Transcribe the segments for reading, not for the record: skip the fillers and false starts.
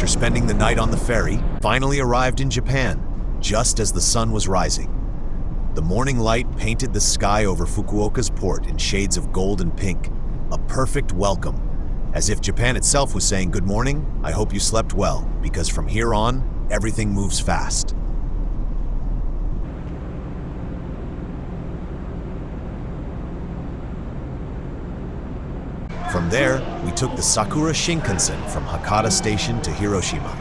spending the night on the ferry, finally arrived in Japan, just as the sun was rising. The morning light painted the sky over Fukuoka's port in shades of gold and pink, a perfect welcome, as if Japan itself was saying, "Good morning, I hope you slept well, because from here on, everything moves fast." From there, we took the Sakura Shinkansen from Hakata Station to Hiroshima.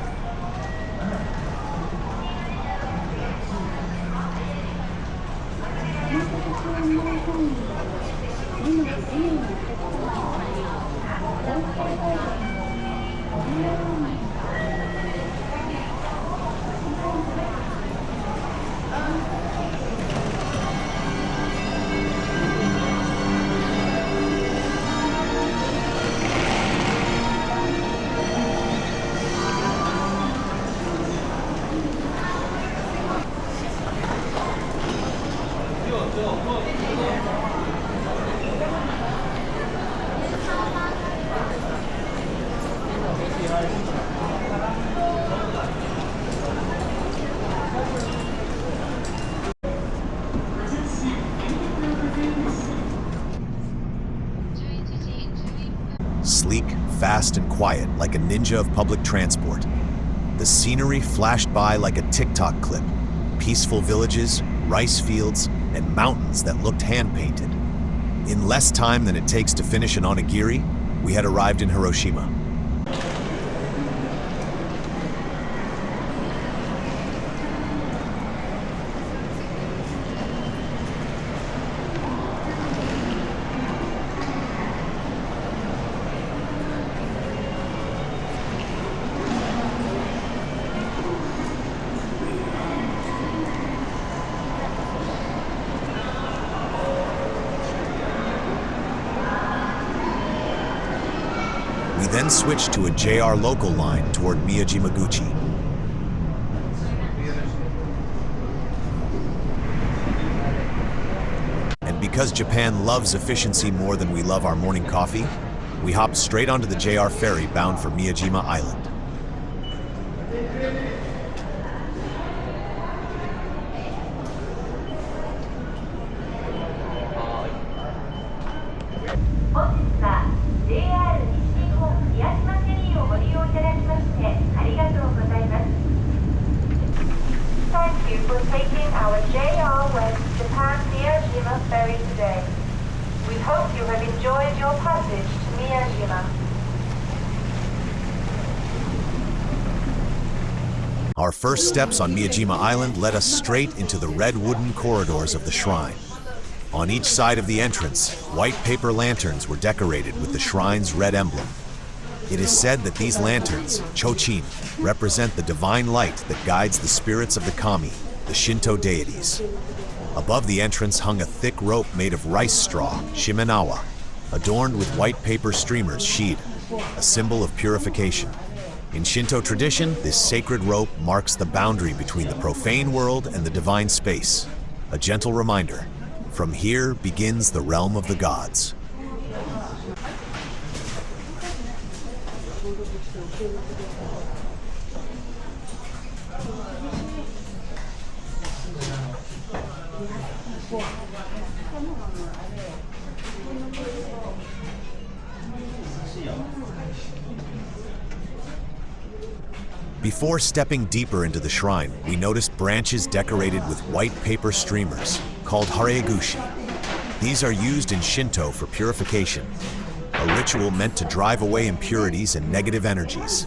Sleek, fast, and quiet like a ninja of public transport. The scenery flashed by like a TikTok clip. Peaceful villages, rice fields, and mountains that looked hand-painted. In less time than it takes to finish an onigiri, we had arrived in Hiroshima. We then switched to a JR local line toward Miyajima. And because Japan loves efficiency more than we love our morning coffee, we hopped straight onto the JR ferry bound for Miyajima Island. Thank you for taking our JR West Japan Miyajima ferry today. We hope you have enjoyed your passage to Miyajima. Our first steps on Miyajima Island led us straight into the red wooden corridors of the shrine. On each side of the entrance, white paper lanterns were decorated with the shrine's red emblem. It is said that these lanterns, chochin, represent the divine light that guides the spirits of the kami, the Shinto deities. Above the entrance hung a thick rope made of rice straw, shimenawa, adorned with white paper streamers, shide, a symbol of purification. In Shinto tradition, this sacred rope marks the boundary between the profane world and the divine space. A gentle reminder, from here begins the realm of the gods. Before stepping deeper into the shrine, we noticed branches decorated with white paper streamers, called haregushi. These are used in Shinto for purification, a ritual meant to drive away impurities and negative energies.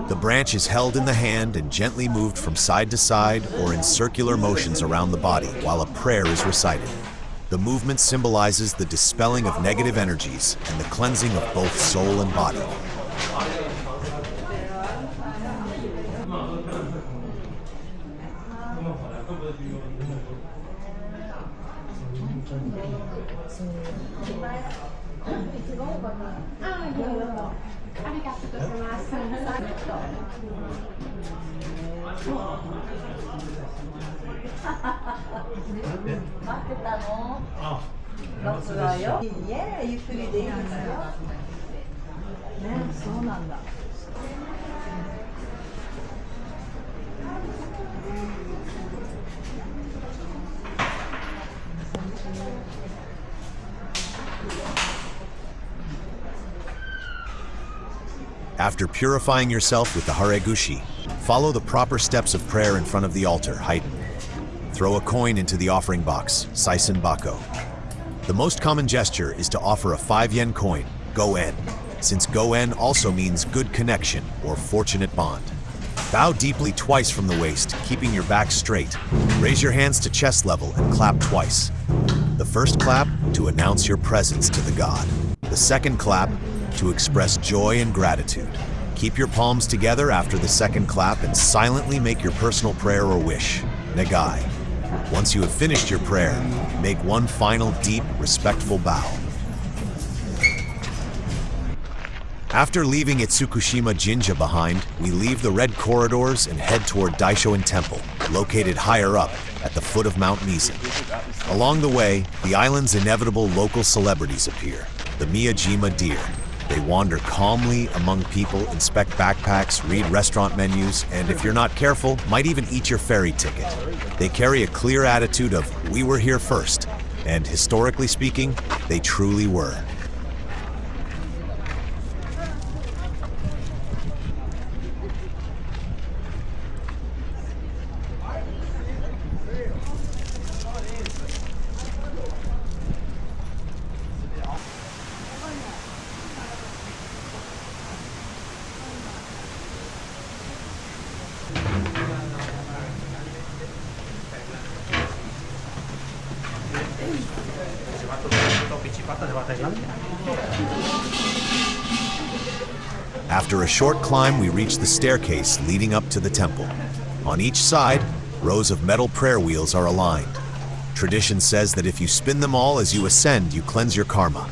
The branch is held in the hand and gently moved from side to side or in circular motions around the body while a prayer is recited. The movement symbolizes the dispelling of negative energies and the cleansing of both soul and body. After purifying yourself with the haregushi, follow the proper steps of prayer in front of the altar, Haiten. Throw a coin into the offering box, Saisen Bako. The most common gesture is to offer a 5 yen coin, go-en, since go-en also means good connection or fortunate bond. Bow deeply twice from the waist, keeping your back straight. Raise your hands to chest level and clap twice. The first clap to announce your presence to the god. The second clap to express joy and gratitude. Keep your palms together after the second clap and silently make your personal prayer or wish, negai. Once you have finished your prayer, make one final deep, respectful bow. After leaving Itsukushima Jinja behind, we leave the red corridors and head toward Daishoin Temple, located higher up at the foot of Mount Mizan. Along the way, the island's inevitable local celebrities appear, the Miyajima deer. They wander calmly among people, inspect backpacks, read restaurant menus, and if you're not careful, might even eat your ferry ticket. They carry a clear attitude of, "We were here first," and historically speaking, they truly were. After a short climb, we reach the staircase leading up to the temple. On each side, rows of metal prayer wheels are aligned. Tradition says that if you spin them all as you ascend, you cleanse your karma.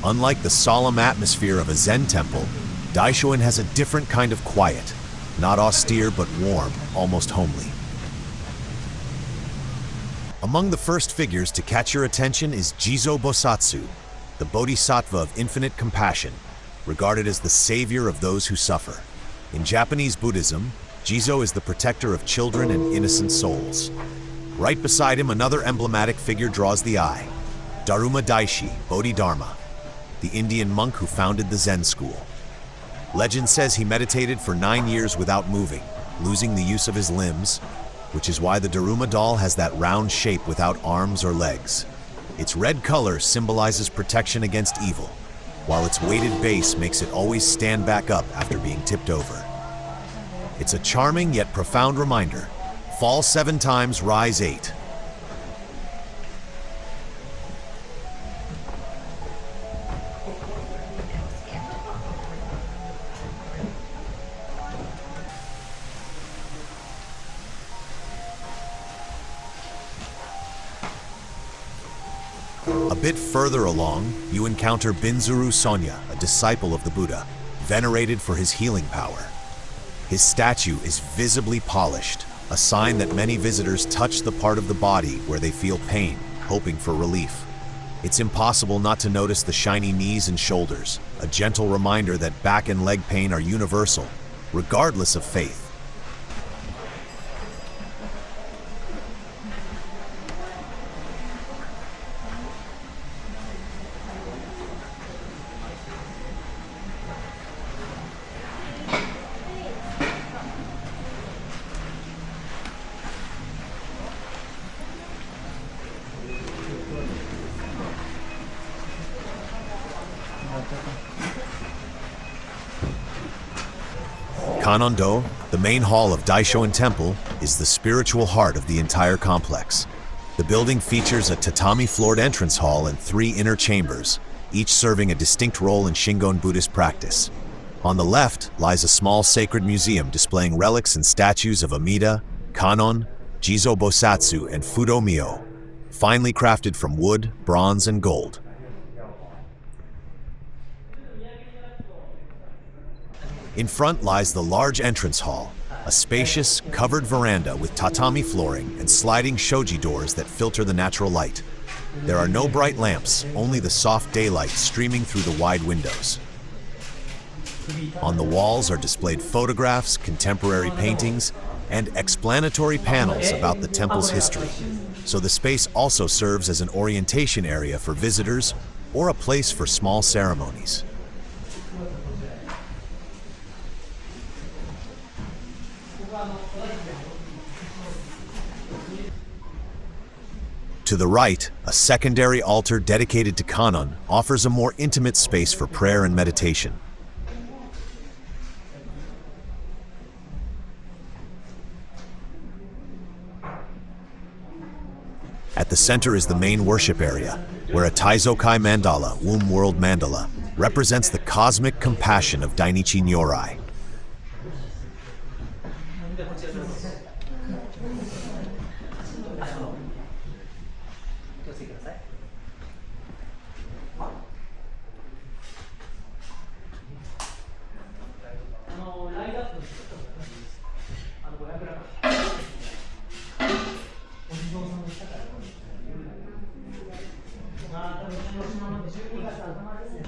Unlike the solemn atmosphere of a Zen temple, Daishoin has a different kind of quiet, not austere but warm, almost homely. Among the first figures to catch your attention is Jizo Bosatsu, the bodhisattva of infinite compassion, regarded as the savior of those who suffer. In Japanese Buddhism, Jizo is the protector of children and innocent souls. Right beside him, another emblematic figure draws the eye, Daruma Daishi, Bodhidharma, the Indian monk who founded the Zen school. Legend says he meditated for 9 years without moving, losing the use of his limbs, which is why the Daruma doll has that round shape without arms or legs. Its red color symbolizes protection against evil, while its weighted base makes it always stand back up after being tipped over. It's a charming yet profound reminder. Fall 7 times, rise 8. A bit further along, you encounter Binzuru Sonya, a disciple of the Buddha, venerated for his healing power. His statue is visibly polished, a sign that many visitors touch the part of the body where they feel pain, hoping for relief. It's impossible not to notice the shiny knees and shoulders, a gentle reminder that back and leg pain are universal, regardless of faith. Kanondo, the main hall of Daishoin Temple, is the spiritual heart of the entire complex. The building features a tatami-floored entrance hall and 3 inner chambers, each serving a distinct role in Shingon Buddhist practice. On the left lies a small sacred museum displaying relics and statues of Amida, Kannon, Jizo Bosatsu, and Fudo Myo, finely crafted from wood, bronze, and gold. In front lies the large entrance hall, a spacious, covered veranda with tatami flooring and sliding shoji doors that filter the natural light. There are no bright lamps, only the soft daylight streaming through the wide windows. On the walls are displayed photographs, contemporary paintings, and explanatory panels about the temple's history. So the space also serves as an orientation area for visitors or a place for small ceremonies. To the right, a secondary altar dedicated to Kannon offers a more intimate space for prayer and meditation. At the center is the main worship area, where a Taizokai mandala, womb world mandala, represents the cosmic compassion of Dainichi Nyorai.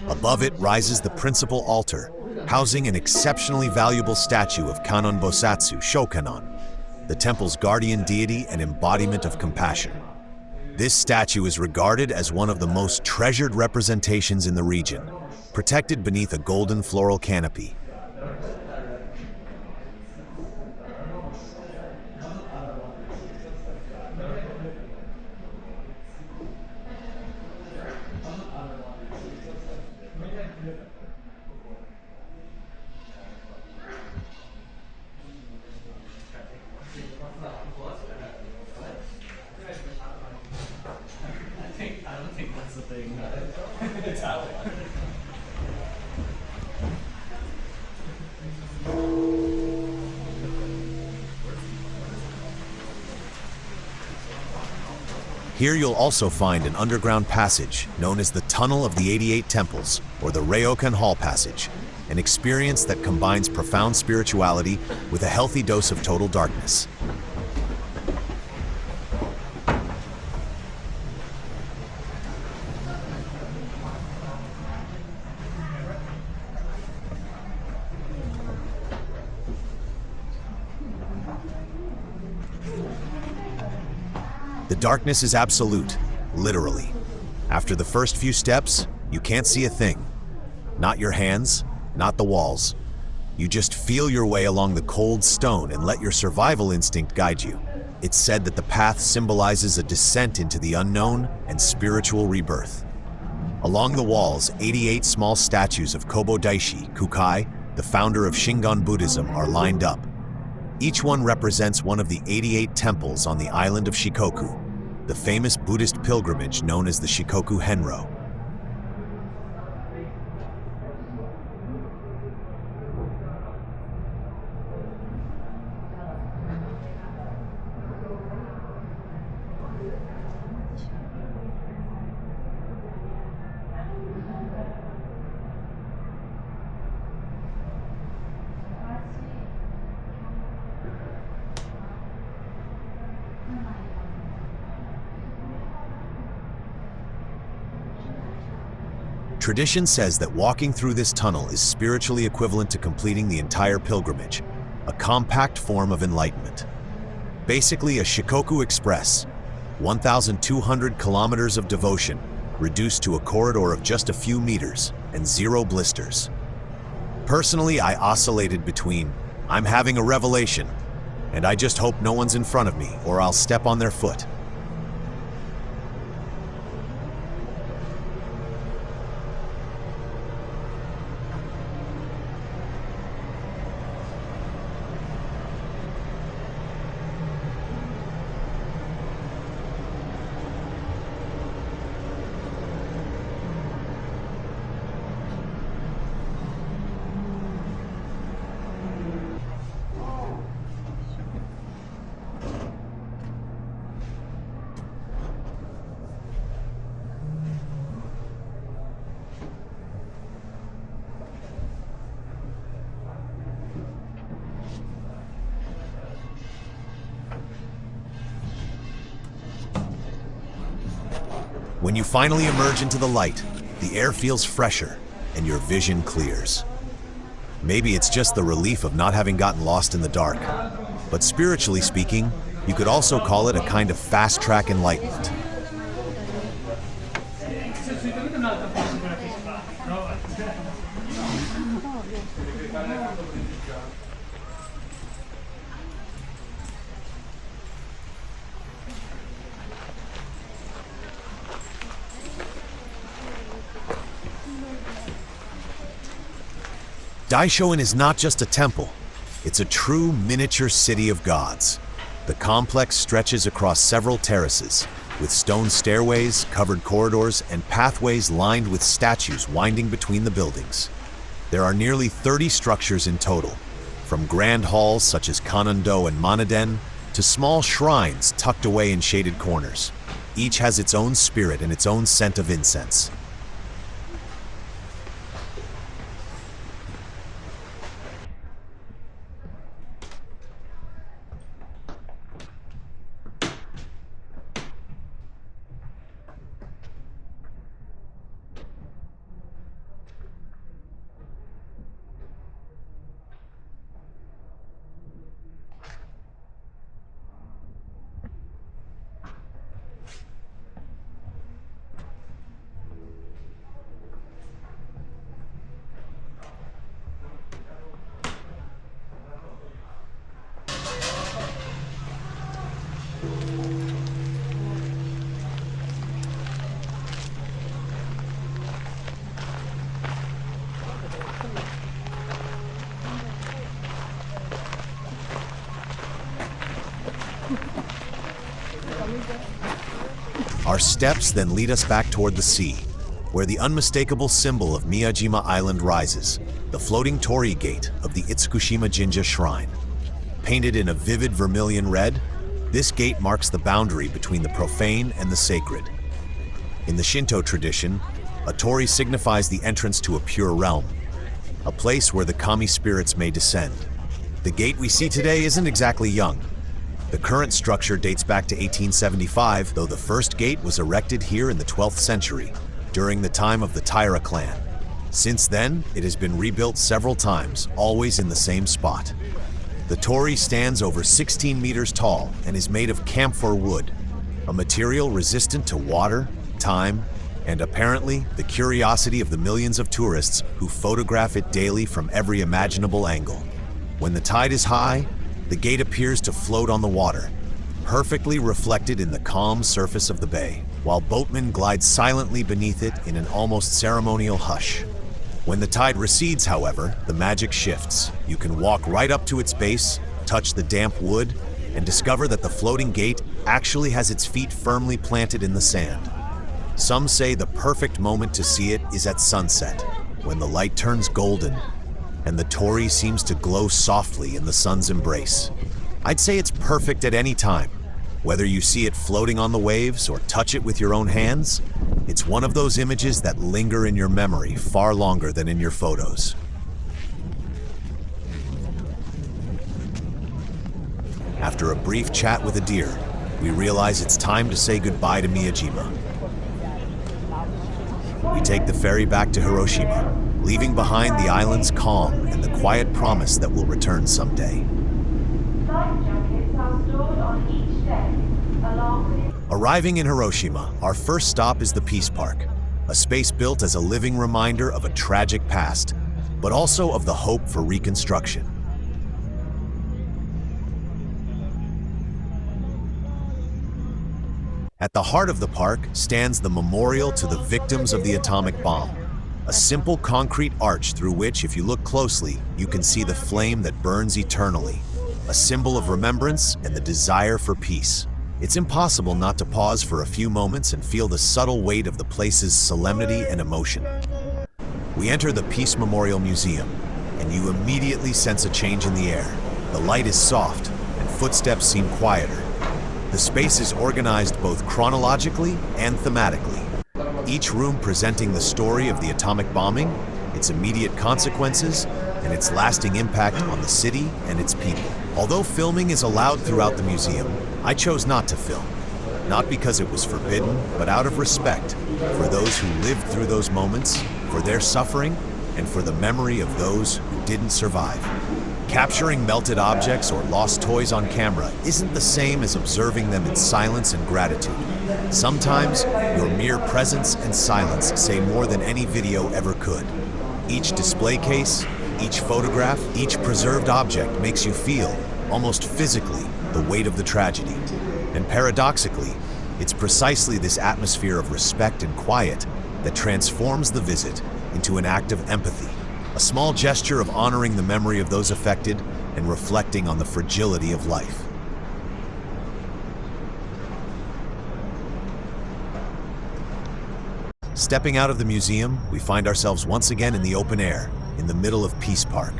Above it rises the principal altar, housing an exceptionally valuable statue of Kannon Bosatsu Shokanon, the temple's guardian deity and embodiment of compassion. This statue is regarded as one of the most treasured representations in the region, protected beneath a golden floral canopy. Here you'll also find an underground passage known as the Tunnel of the 88 Temples, or the Ryokan Hall Passage, an experience that combines profound spirituality with a healthy dose of total darkness. The darkness is absolute, literally. After the first few steps, you can't see a thing. Not your hands, not the walls. You just feel your way along the cold stone and let your survival instinct guide you. It's said that the path symbolizes a descent into the unknown and spiritual rebirth. Along the walls, 88 small statues of Kobo Daishi Kukai, the founder of Shingon Buddhism, are lined up. Each one represents one of the 88 temples on the island of Shikoku, the famous Buddhist pilgrimage known as the Shikoku Henro. Tradition says that walking through this tunnel is spiritually equivalent to completing the entire pilgrimage, a compact form of enlightenment. Basically a Shikoku Express, 1,200 kilometers of devotion, reduced to a corridor of just a few meters and 0 blisters. Personally, I oscillated between, I'm having a revelation, and I just hope no one's in front of me or I'll step on their foot. When you finally emerge into the light, the air feels fresher and your vision clears. Maybe it's just the relief of not having gotten lost in the dark, but spiritually speaking, you could also call it a kind of fast-track enlightenment. Daishoin is not just a temple, it's a true miniature city of gods. The complex stretches across several terraces, with stone stairways, covered corridors, and pathways lined with statues winding between the buildings. There are nearly 30 structures in total, from grand halls such as Kannon-do and Manaden, to small shrines tucked away in shaded corners. Each has its own spirit and its own scent of incense. Our steps then lead us back toward the sea, where the unmistakable symbol of Miyajima Island rises, the floating torii gate of the Itsukushima Shrine. Painted in a vivid vermilion red, this gate marks the boundary between the profane and the sacred. In the Shinto tradition, a torii signifies the entrance to a pure realm, a place where the kami spirits may descend. The gate we see today isn't exactly young. The current structure dates back to 1875, though the first gate was erected here in the 12th century, during the time of the Taira clan. Since then, it has been rebuilt several times, always in the same spot. The torii stands over 16 meters tall and is made of camphor wood, a material resistant to water, time, and apparently the curiosity of the millions of tourists who photograph it daily from every imaginable angle. When the tide is high, the gate appears to float on the water, perfectly reflected in the calm surface of the bay, while boatmen glide silently beneath it in an almost ceremonial hush. When the tide recedes, however, the magic shifts. You can walk right up to its base, touch the damp wood, and discover that the floating gate actually has its feet firmly planted in the sand. Some say the perfect moment to see it is at sunset, when the light turns golden and the torii seems to glow softly in the sun's embrace. I'd say it's perfect at any time. Whether you see it floating on the waves or touch it with your own hands, it's one of those images that linger in your memory far longer than in your photos. After a brief chat with a deer, we realize it's time to say goodbye to Miyajima. We take the ferry back to Hiroshima, leaving behind the island's calm and the quiet promise that we'll return someday. Life jackets are stored on each deck, along with... Arriving in Hiroshima, our first stop is the Peace Park, a space built as a living reminder of a tragic past, but also of the hope for reconstruction. At the heart of the park stands the memorial to the victims of the atomic bomb, a simple concrete arch through which, if you look closely, you can see the flame that burns eternally, a symbol of remembrance and the desire for peace. It's impossible not to pause for a few moments and feel the subtle weight of the place's solemnity and emotion. We enter the Peace Memorial Museum, and you immediately sense a change in the air. The light is soft, and footsteps seem quieter. The space is organized both chronologically and thematically, each room presenting the story of the atomic bombing, its immediate consequences, and its lasting impact on the city and its people. Although filming is allowed throughout the museum, I chose not to film. not because it was forbidden, but out of respect for those who lived through those moments, for their suffering, and for the memory of those who didn't survive. Capturing melted objects or lost toys on camera isn't the same as observing them in silence and gratitude. Sometimes, your mere presence and silence say more than any video ever could. Each display case, each photograph, each preserved object makes you feel, almost physically, the weight of the tragedy. And paradoxically, it's precisely this atmosphere of respect and quiet that transforms the visit into an act of empathy, a small gesture of honoring the memory of those affected and reflecting on the fragility of life. Stepping out of the museum, we find ourselves once again in the open air, in the middle of Peace Park.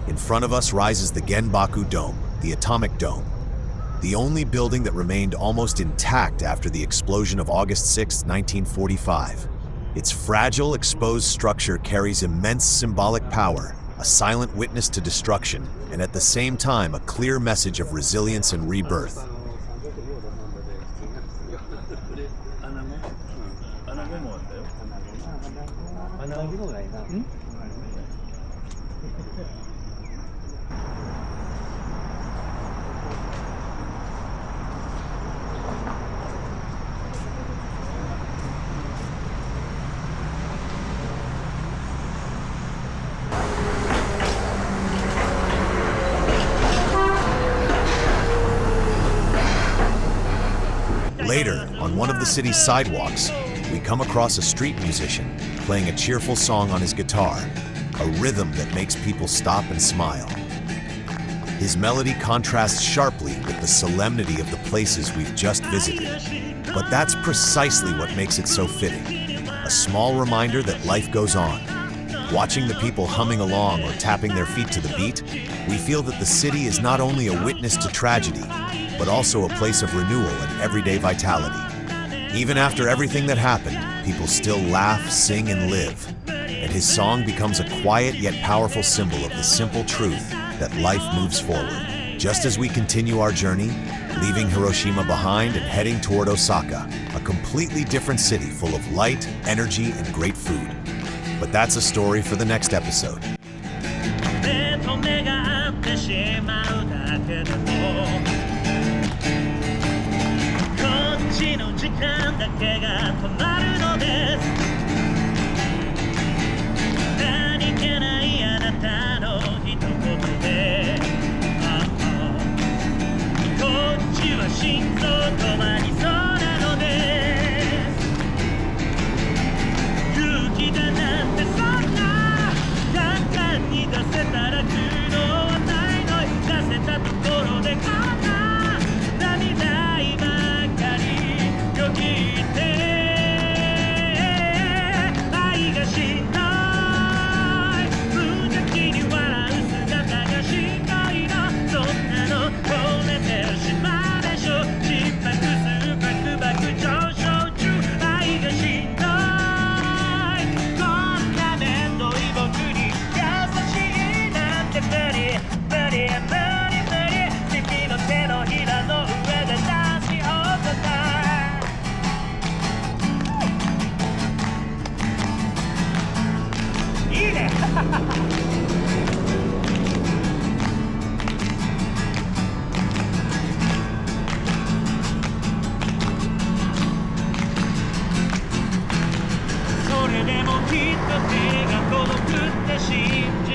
In front of us rises the Genbaku Dome, the atomic dome, the only building that remained almost intact after the explosion of August 6, 1945. Its fragile, exposed structure carries immense symbolic power, a silent witness to destruction, and at the same time a clear message of resilience and rebirth. Later, on one of the city's sidewalks, we come across a street musician playing a cheerful song on his guitar, a rhythm that makes people stop and smile. His melody contrasts sharply with the solemnity of the places we've just visited. But that's precisely what makes it so fitting. A small reminder that life goes on. Watching the people humming along or tapping their feet to the beat, we feel that the city is not only a witness to tragedy, but also a place of renewal and everyday vitality. Even after everything that happened, people still laugh, sing, and live. And his song becomes a quiet yet powerful symbol of the simple truth that life moves forward. Just as we continue our journey, leaving Hiroshima behind and heading toward Osaka, a completely different city full of light, energy, and great food. But that's a story for the next episode. Soれでもきっと手が届くって信じ